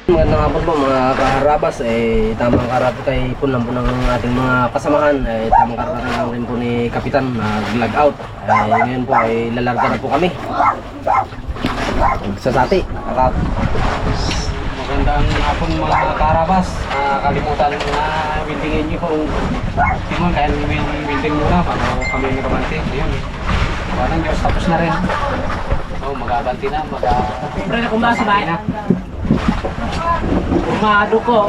Magandang hapon po mga kaharabas, tamang karap kay lang po ng ating mga kasamahan, tamang karap lang rin po ni Kapitan nag-log out. Ngayon po ay lalarga na po kami. Sasati. Magandang hapon mga kaharabas. Kalimutan na bildingin niyo kung timon, kaya may building muna bago kami nagabante. Ayun. Parang Diyos tapos na rin. So magabanti na, Siyempre na kumasi ba? Umado ko.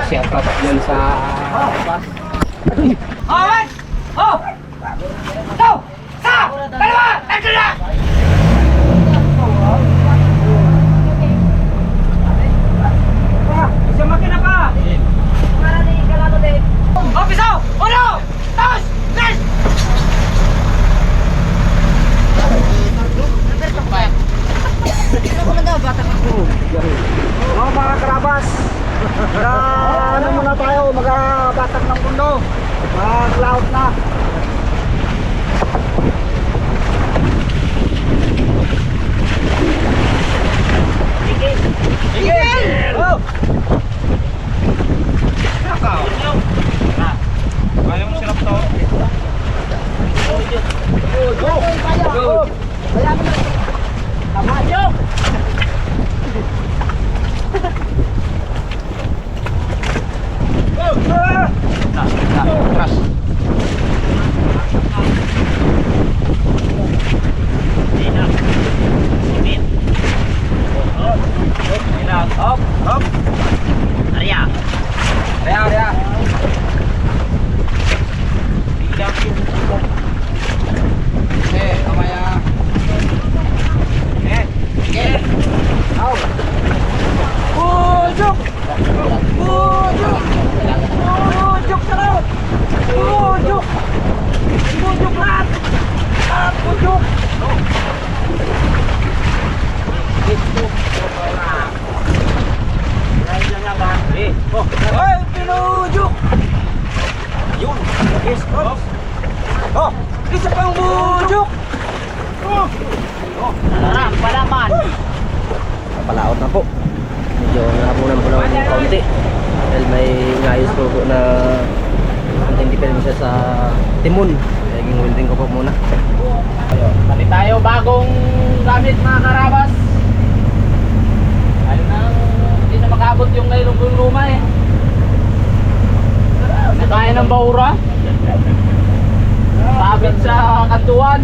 share ka yan sa bus. Awan! Oh! Ito! Sa! Dalawa! Tatlo na! Isang makina pa! Oh, pisaw! Uno! Dos! Tres! Oh mga karabas, ano muna tayo, magabatak ng mundo, mag-cloud na. Igil! Oh! Kaya mo silap to? Go! Tama, Jok! Trust. Hop! Hop! Arya! Arya. Kamaya. Pujuk! Pujuk! Pujuk sarap! Pujuk! Pujuk lahat! Lahat pujuk! Ay, pinujuk! Yun! Yes, oh! Oh! Isa pang bujuk! Sarap palaman! Palaot na po. Medyo nahapunan po ng kaunti. Dahil may inayos po na konting diferensya sa timon. Kaya gingwinding ko po muna. Bali tayo bagong gamit mga karabas. Ayun na, hindi na makabot yung ngayon kong luma eh. Nakaya ng bahura. Sabit sa kantuan.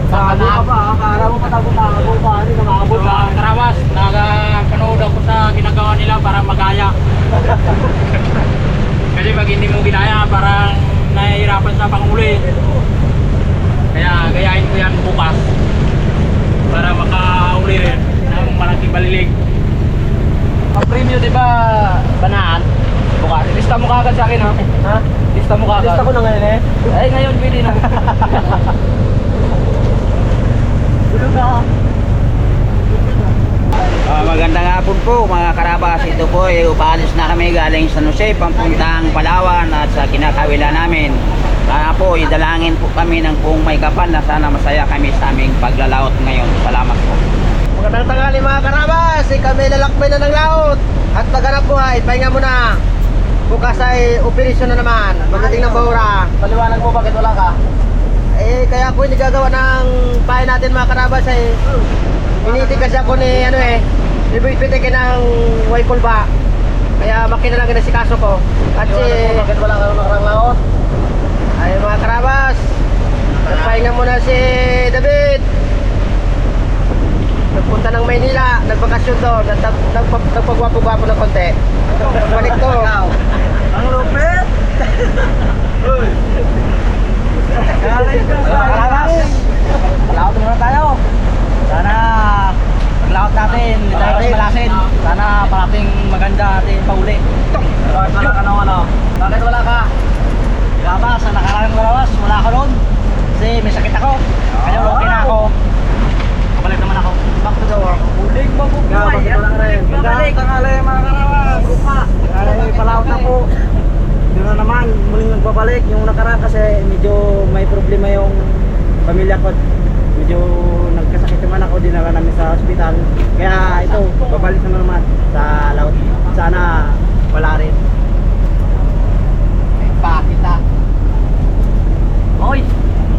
Sa kanab. Akala mo patapos nakabot pa. Hindi na makabot Mga karawas, nakapanood ako sa ginagawa nila para magaya. Kasi pag hindi mo ginaya, parang nahihirapan sa panguli. Kaya gayahin ko yan bukas para makauli rin ng malaking balilig. Ang premium di ba banaan? Bukas. Lista mo kagad sa akin ha? Ha? Lista mo kagad. Lista ko na ngayon eh. Ay ngayon pwede na. Magandang hapon po mga karabas. Ito po upaalis na kami galing San Jose papuntang Palawan at sa kinakawila namin. Sana po idalangin po kami ng buong may kapal na sana masaya kami sa aming paglalaot ngayon. Salamat po. Magandang tanghali mga karabas. Kami lalakbay na ng laot. At paghanap buhay, pahinga muna. Bukas ay operasyon na naman. Pagdating ng Bahura. Paliwanag mo bakit wala ka? Kaya ako hindi gagawa ng pahay natin mga karabas initi kasi ako ni ibigpitikin ng Waykol ba. Kaya makina lang si kaso ko. At Bakit wala ka nakarang laot? ay mga karabas, nagpahinga muna si David. Nagpunta ng Maynila, nagbakasyon doon, nagpagwapo-gwapo ng konti. Balik to. Ang lupit! Laot muna tayo. Sana paglaot natin, hindi tayo kasi malasin. Sana parating maganda ating pauli. Bakit wala ka naman ano? Bakit wala ka? Gaba, sa nakarang lawas, wala ako noon. Kasi may sakit ako. Kaya okay na ako. Kabalik naman ako. Back to the work. Uling mabubuhay. Bakit wala ka rin? Babalik. Tanghali mga karabas. Ay, palaot na po. Doon na naman, muling nagbabalik. Yung nakaraan kasi medyo may problema yung pamilya ko. Medyo nagkasakit naman ako ako dinala namin sa ospital. Kaya ito, babalik na naman sa laut. Sana wala rin. May pakita. Hoy,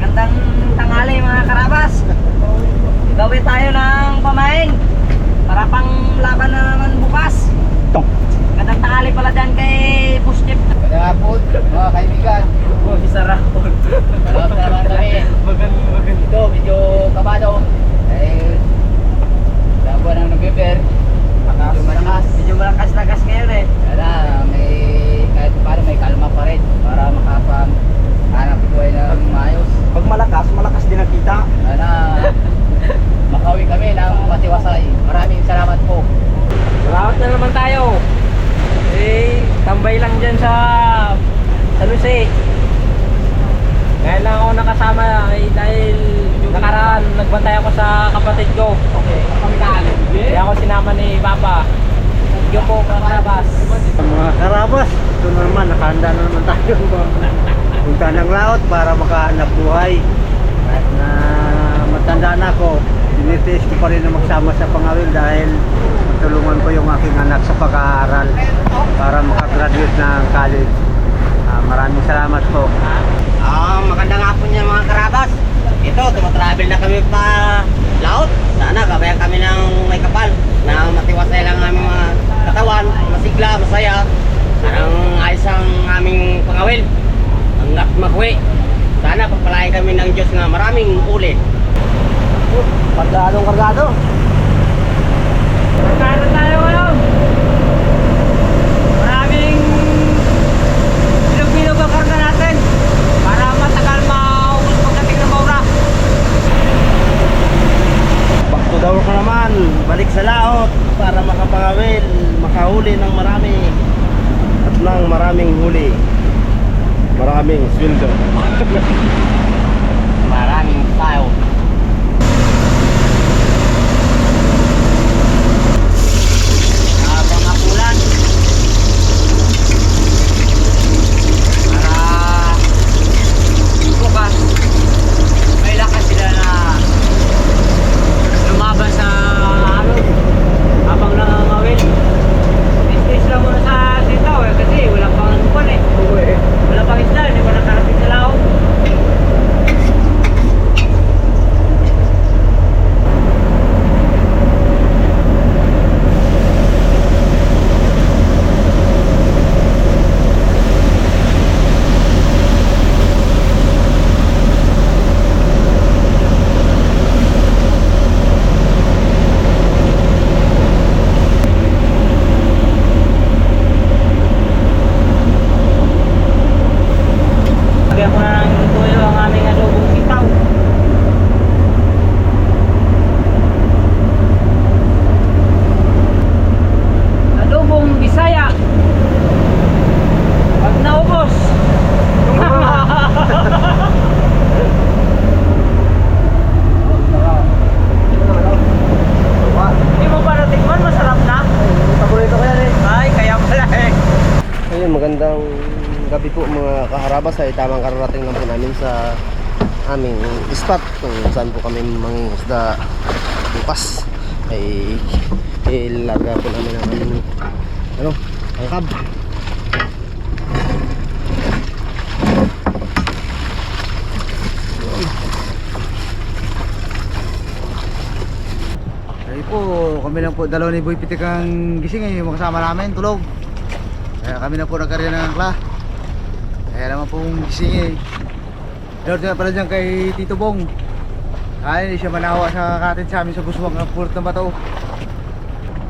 gandang tanghali mga karabas. Gawin tayo ng pamain para pang laban na naman bukas. Gandang tanghali pala dyan kay Push Chip. Kaya po, mga kaibigan. Oh, isarap. Salamat naman kami. Ito, medyo kabado. Eh, sa buwan ng November, Medyo malakas ngayon eh. Kaya may kahit paano may kalma pa rin para makapag-hanap buhay ng maayos. Pag malakas din ang kita. Sana makawi kami ng matiwasay. Maraming salamat po. Salamat na naman tayo. Eh, tambay lang dyan sa San Jose. Ngayon lang ako nakasama dahil yung nakaraan nagbantay ako sa kapatid ko. Okay, kami kaalim. Kaya ako sinama ni Papa. Thank you po mga karabas. Mga karabas, ito na naman, nakahanda na naman tayo. Punta ng laot para makahanap buhay. Kahit na matanda na ako, tinitiis ko pa rin na magsama sa pangawil dahil matulungan ko yung aking anak sa pag-aaral para makagraduate ng college. Maraming salamat po. Magandang hapon niya mga karabas. Ito, tumatravel na kami pa laot. Sana gabayan kami ng may kapal na matiwasay lang ang aming mga katawan, masigla, masaya. Parang ayos ang aming pangawil. Hanggat magwi. Sana pagpalain kami ng Diyos nga maraming ulit. Kargadong kargado. Kargado tayo ngayon. Maraming bilog-bilog ang karga natin para matagal maubos pagdating ng Maura. Back to the work na naman. Balik sa laot para makapangawil, makahuli ng marami at ng maraming huli. Maraming sweldo. Maraming tayo. Pangapulan para bukas may lakas sila na lumaban sa alon habang nangangawil. Is lang muna sa sitaw eh kasi wala pang buwan eh. Wala pang isda, hindi pa nakarating sa laot. Lagyan ko na ng tuyo ang aming adobong sitaw. Adobong Bisaya. Pag naubos. Hindi mo pa natikman, masarap na. Paborito ko yan eh. Ay, kaya pala eh. Ayun, magandang gabi po mga kaharabas ay tamang kararating lang po namin sa aming spot kung saan po kami mangingisda bukas ay ilarga po namin ang aming angkab. Ay po, kami lang po dalawa ni Boy Pitik ang gising eh, yung kasama namin, tulog. Kaya kami na po nagkarya ng angkla. Kaya naman pong gising eh. Lord nga pala dyan kay Tito Bong. Ay, hindi siya manawa sa katin sa amin sa buswang ng pulot ng bato.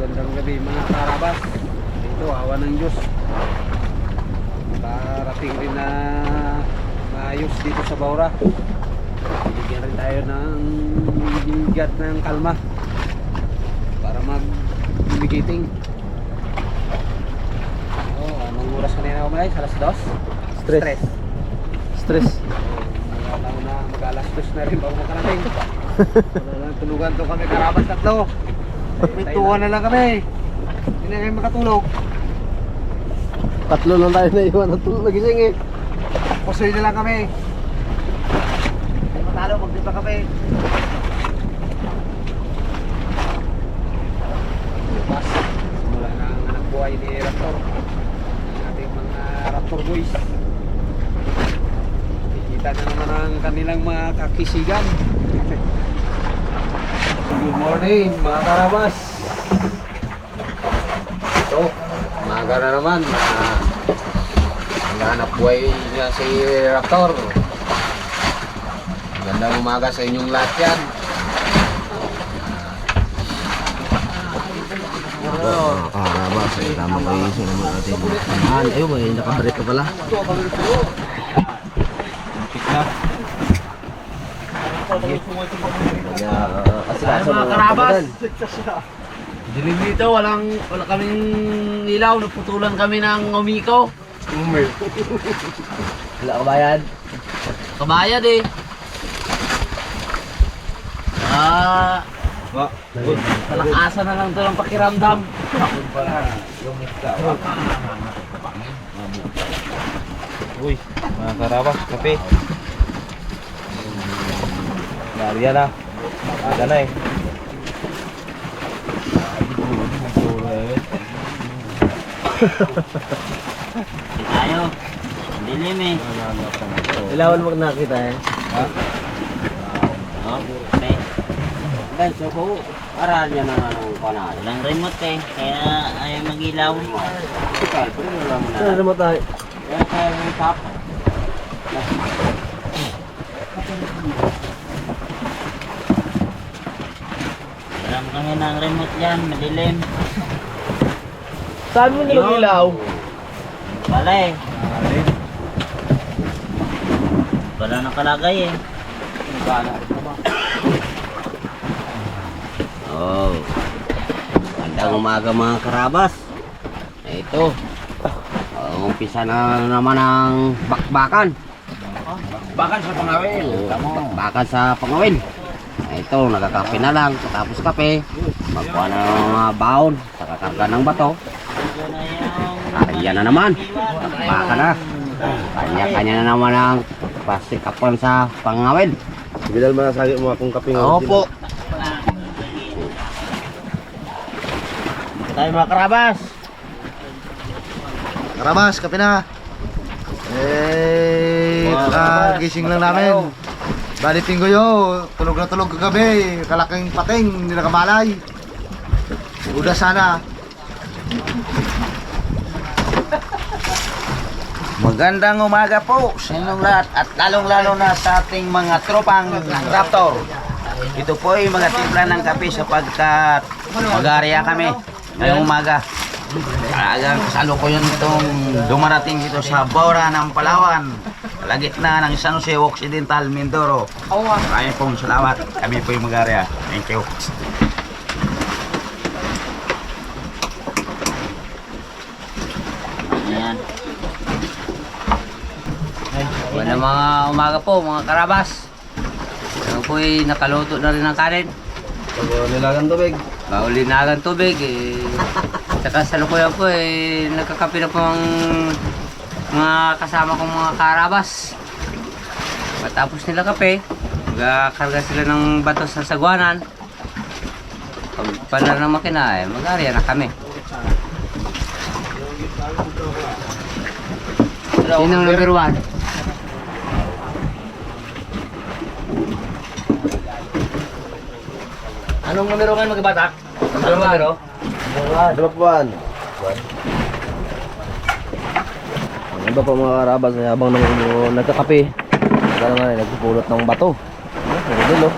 Gandang gabi mga karabas. Ito, awa ng Diyos. Nakarating rin na maayos dito sa Baura. Bigyan rin tayo ng bigyan ng kalma para mag-bigiting. Anong oras kanina ako malay? Alas 2? Stress. Wala na mag-alas 2 na rin bago makarating. Wala lang tulugan to kami karabas tatlo. Pintuan na lang kami. Hindi na kami makatulog. Tatlo lang tayo na iwan ng tulog nagising eh. Pusoy na lang kami. Hindi matalo, magdiba kami. naman ang kanilang mga kakisigan. Good morning mga karabas. Ito, umaga na naman. Naghanap buhay niya si Raptor. Magandang umaga sa inyong lahat yan. Karabas, tamang ayusin naman natin. Ayun, may nakabarit pa pala. Mga karabas. Dilim dito, wala kaming ilaw, naputulan kami ng umiko. Wala kabayad. Kabayad eh. Palakasan na lang ito ng pakiramdam. Uy, mga karabas, kape. Dari yan ah. Ada na eh. Tayo. Dilim eh. Ilawan mo nakita eh. Oh, okay. Guys, so po, para niya na ng panahon. Walang remote eh. Kaya ayaw mag-ilaw. Tikal, pero wala mo na. Ano mo tayo? Kaya kaya may top. Alam kami ng remote yan. Madilim. Saan mo nilang ilaw? Wala eh. Wala nakalagay eh. Oh. Magandang umaga mga karabas. Ito. Umpisa na naman ang bakbakan. Bakal sa pangawil. Bakbakan sa pangawin. Ito, nagkakape na lang. Tapos kape, magkuha na ng mga baon, saka karga ng bato. Kaya na naman. Baka na. Kanya-kanya na naman ang plastic kapon sa pangawin. Bidal manasagi mo akong kape Opo. Tayo mga karabas. Karabas, kape na. Gising lang namin. Bali Pinggoyo, tulog na tulog kagabi. Kalaking pating, hindi nakamalay. Uda sana. Magandang umaga po sa inyong lahat at lalong-lalo na sa ating mga tropang Raptor. Ito po ay mga timpla ng kape sapagkat mag-aarya kami ngayong umaga. Talagang kasalukuyan itong dumarating dito sa Bora ng Palawan, kalagitnaan ng San Jose Occidental, Mindoro. Maraming pong salamat. Kami po yung mag-aarya. Thank you. Ayan. Wala mga umaga po mga karabas. Ano po nakaluto na rin ng kanin. Nilagang tubig. Maulinagan tubig eh. Saka sa lukuyan po nagkakape na po ang mga kasama kong mga karabas. Matapos nila kape, magkakarga sila ng bato sa sagwanan. Pag pala ng makina mag-aarya na kami. Sino ang number 1? Anong numero ngayon magbatak? Anong numero? Dalapuan. Ang iba pa mga karabas ay habang nagkakape, nagpupulot ng bato. Ano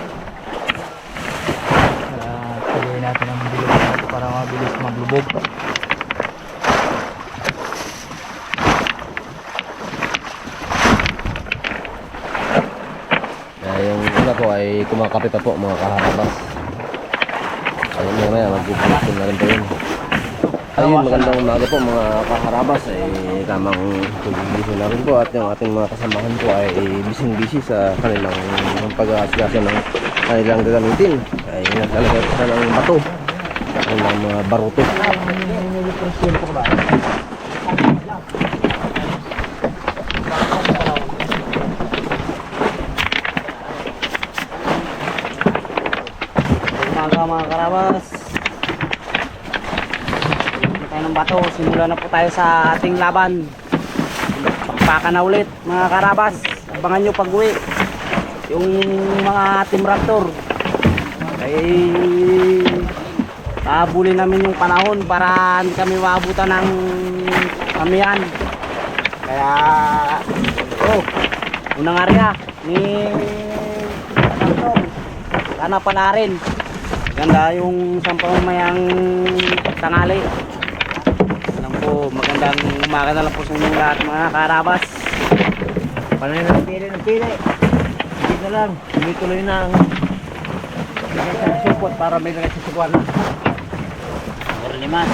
Tuloy natin ang bilog para mabilis maglubog. yung una ko ay kumakape pa po mga karabas. Ayun na maya, magpupulot na rin po yun. Ayun, magandang umaga po mga kaharabas. Tamang tuloy na rin po at yung ating mga kasamahan po ay bising-busy sa kanilang pag-aasikaso ng kanilang gagamitin. Ay naglalagay po sila ng bato sa kanilang mga baruto. Umaga mga karabas. Tayo ng bato, simula na po tayo sa ating laban. Pakpakan na ulit mga karabas. abangan nyo pag-uwi. Yung mga Team Raptor. Ay habulin namin yung panahon para hindi kami maabutan ng kamihan. Kaya unang area ni Raptor. Sana pala rin. Ganda yung sampamayang tangali. Alam ko magandang umaga na lang po sa inyo lahat mga karabas. Panay na ng pili. Hindi na lang. Hindi tuloy na ang support para may nagsisukuan na. Berlimas.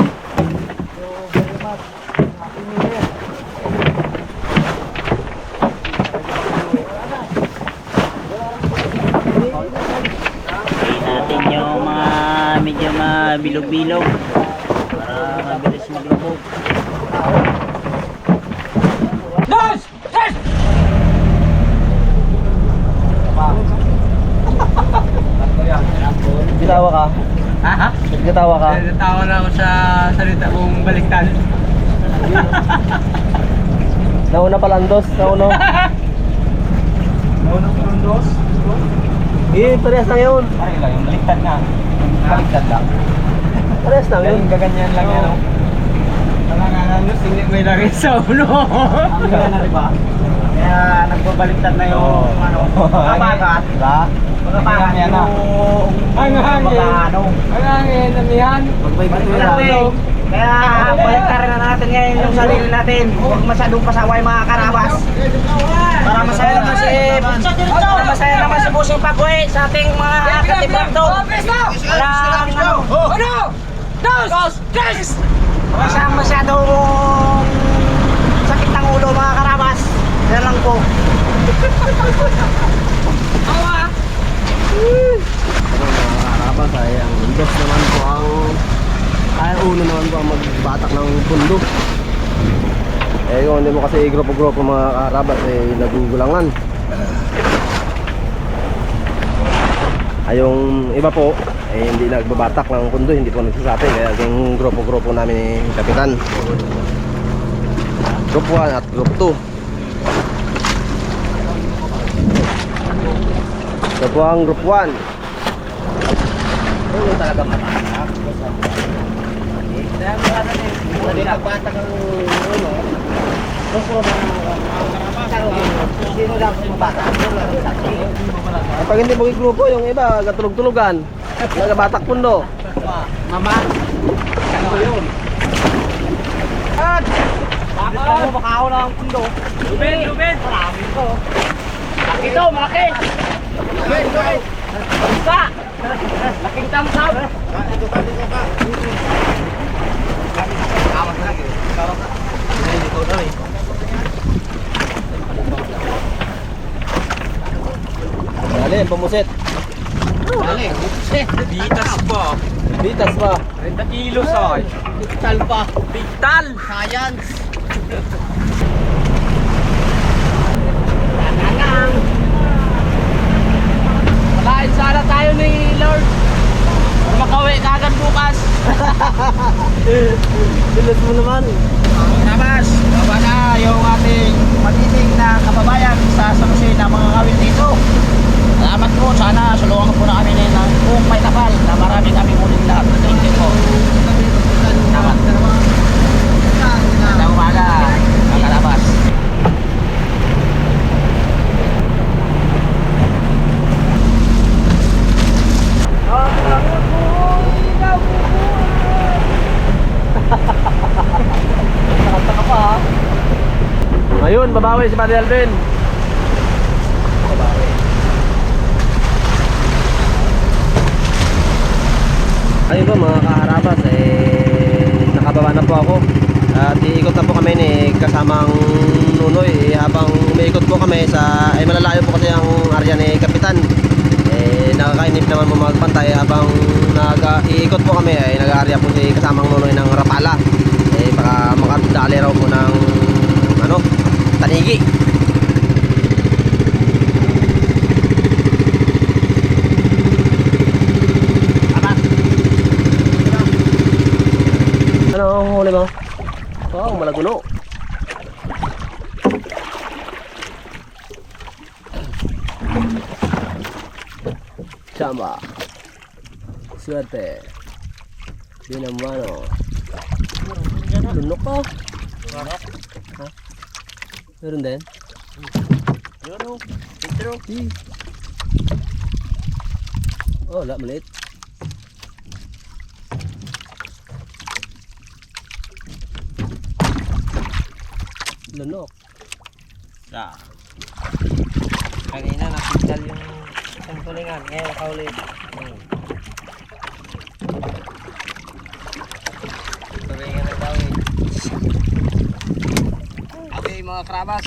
Natin yung mga medyo mabilog-bilog para mabilis maglubog. Gitawa ka? Ha? Gitawa ka? Natawa na ako sa salita kong baliktad. Nauna palandos, nauna. Naunang kurundos? Parehas lang yun. Ay lang, yung baliktad na. Baliktad lang. Parehas lang yun. Gaganyan lang yan. Talanganan nyo, may lagay sa ulo. Ang ganda na rin ba? Kaya nagbabaliktad na yung mga bagat. Diba? Mga bagat Yan na. Ang hangin. Ang hangin, namihan. Baliktad. Kaya baliktarin na natin ngayon yung sarili natin. Huwag masyadong pasaway mga karabas. Para masaya naman si Busing Pag-uwi sa ating mga katibrado. Wala siyang masyadong sakit ng ulo mga karabas. Yan lang po. Mga karabas ay ang dos naman po uno naman po ang magbatak ng pundo. Eh kung hindi mo kasi grupo-grupo mga karabas nagugulangan. Ay yung iba po hindi nagbabatak ng pundo, hindi po nagsasate. Kaya yung grupo-grupo namin ni Kapitan, Group 1 at Group 2. Ito po ang Group 1. Ito talaga matanak. Hindi nagbatak ang uno. Sino lang mabatak? Pag hindi mo grupo, yung iba gatulog-tulugan, nagabatak pundo. Mama. Ano yun? Bakit mo baka ako lang ang pundo? Ruben! Marami ko. Laki to, malaki! Isa! Laking tamsab! Dali, pamusit. Dali, bitas pa. Bitas pa. 30 kilos ay. Bigtal pa. Bigtal! Science! Tanang! Malain sana tayo ni Lord. Makauwi kagad bukas. Bilis mo naman. Nabas, baba na yung ating magiting na kababayan sa Sanusi na mga kawin dito. Salamat po, sana sulungan po na kami ng kung may kapal na marami kami ulit lahat. Thank you po. Salamat. Magandang umaga, mga kalabas. Ngayon, babawi si Padre Alvin. Ayun po mga kaharabas, nakababa na po ako. At iikot na po kami ni kasamang Nunoy. Habang umiikot po kami malalayo po kasi ang area ni Kapitan. Nakakainip naman mo magpantay. Habang iikot po kami nag-area po si kasamang Nunoy ng Rapala. Baka makadali raw po ng Tanigi. Ano ang huli mo? Oh, malagulo. Chamba. Suerte. Binamano. Lunok ko. Ha? Meron din? Oh, wala, maliit. Lunok. Kanina napital yung isang tulingan. Ngayon kaulit. Tulingan na daw eh. Okay mga karabas.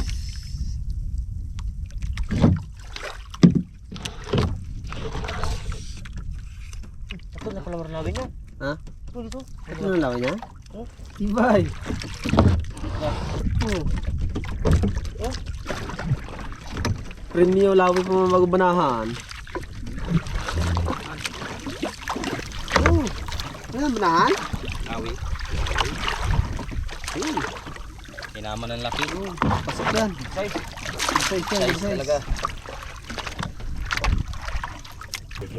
Ito na pala marunawin niya. Ha? Ito dito. Ito na lang niya? Oh. Tibay. Premium lawi pa magubanahan. Oh. Yan, banahan? Awi. Kinaman ng laki. Pasok yan. Size. Size yan, Size size. talaga.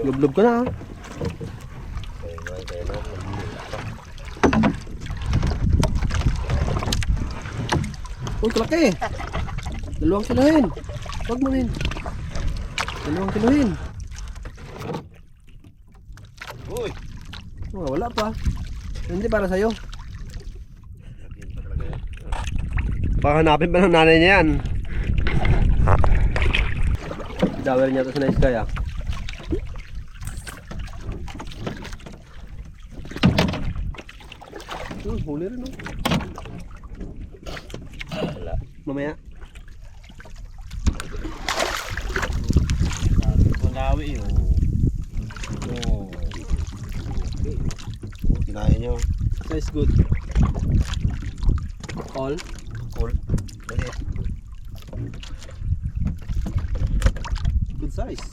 Lublob ka na ha. Uy, kalaki. 2 kilohin. Huwag mo rin. 2 kilohin. Uy. Oh, wala pa. Hindi para sa'yo. Baka hanapin pa ng nanay niya yan. Dawer niya ito sa nice guy ah. Huli rin oh. Wala. Mamaya. Malawi oh. Kinain nyo. Size good. All. Cool. Good size.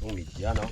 Ang midya no.